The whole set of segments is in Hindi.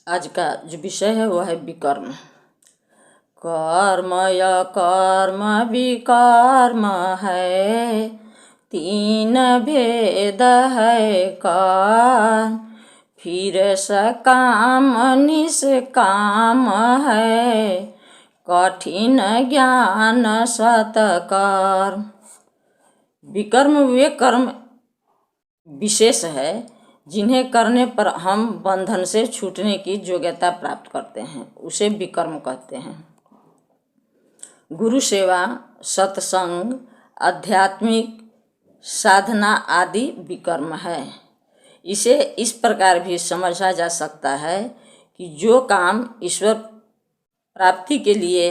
आज का जो विषय है वह है विकर्म। कर्म अकर्म विकर्म है, तीन भेद है कर्म, फिर सकाम निष्काम है, कठिन ज्ञान सत्कर्म। विकर्म वे कर्म विशेष है जिन्हें करने पर हम बंधन से छूटने की योग्यता प्राप्त करते हैं, उसे विकर्म कहते हैं। गुरु सेवा, सत्संग, आध्यात्मिक साधना आदि विकर्म है। इसे इस प्रकार भी समझा जा सकता है कि जो काम ईश्वर प्राप्ति के लिए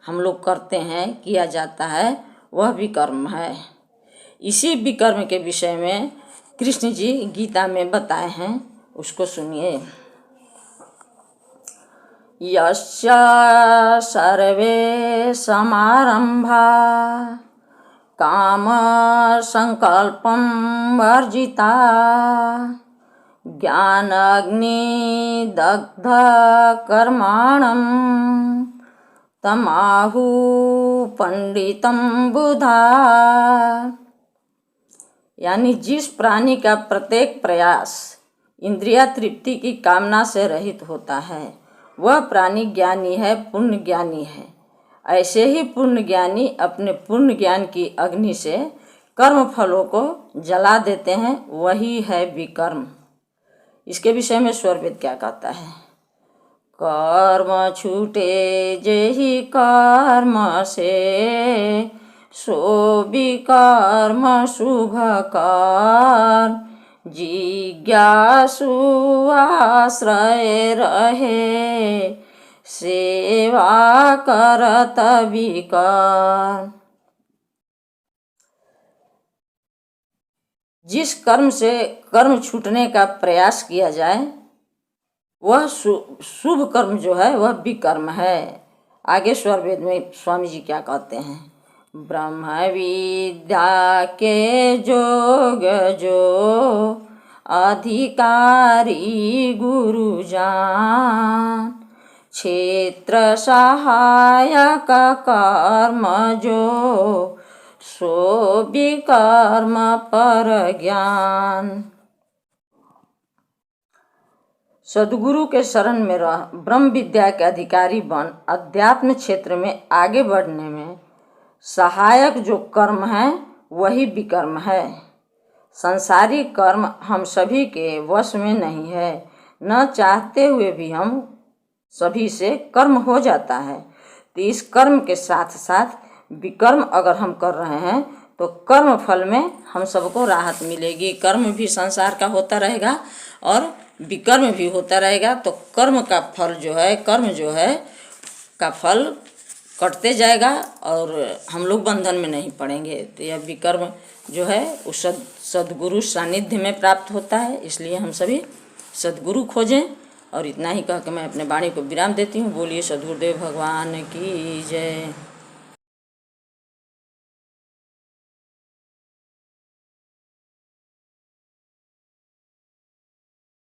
हम लोग करते हैं, किया जाता है, वह विकर्म है। इसी विकर्म के विषय में कृष्ण जी गीता में बताए हैं, उसको सुनिए। यस्य सर्वे समारंभा काम संकल्पं वर्जिता, ज्ञान अग्नि दग्ध कर्माणं तमाहु पंडितं बुधा। यानी जिस प्राणी का प्रत्येक प्रयास इंद्रिया तृप्ति की कामना से रहित होता है, वह प्राणी ज्ञानी है, पूर्ण ज्ञानी है। ऐसे ही पूर्ण ज्ञानी अपने पूर्ण ज्ञान की अग्नि से कर्म फलों को जला देते हैं, वही है विकर्म। इसके विषय में स्वरवेद क्या कहता है? कर्म छूटे जेहि कर्म से, सो विकर्म शुभ कर्म, जिज्ञासु आश्रय रहे, सेवा करत विकर्म। जिस कर्म से कर्म छूटने का प्रयास किया जाए, वह शुभ कर्म जो है वह विकर्म है। आगे स्वरवेद में स्वामी जी क्या कहते हैं? ब्रह्म विद्या के जोग जो अधिकारी गुरु जान, क्षेत्र सहायक कर्म जो सो विकर्म पर ज्ञान। सद्गुरु के शरण में रह ब्रह्म विद्या के अधिकारी बन अध्यात्म क्षेत्र में आगे बढ़ने में सहायक जो कर्म है वही विकर्म है। संसारिक कर्म हम सभी के वश में नहीं है, न चाहते हुए भी हम सभी से कर्म हो जाता है। तो इस कर्म के साथ साथ विकर्म अगर हम कर रहे हैं तो कर्म फल में हम सबको राहत मिलेगी। कर्म भी संसार का होता रहेगा और विकर्म भी होता रहेगा, तो कर्म का फल जो है, कर्म जो है का फल कटते जाएगा और हम लोग बंधन में नहीं पड़ेंगे। तो यह विकर्म जो है उस सद्गुरु सानिध्य में प्राप्त होता है। इसलिए हम सभी सद्गुरु खोजें। और इतना ही कह के मैं अपने वाणी को विराम देती हूँ। बोलिए सद्गुरुदेव भगवान की जय।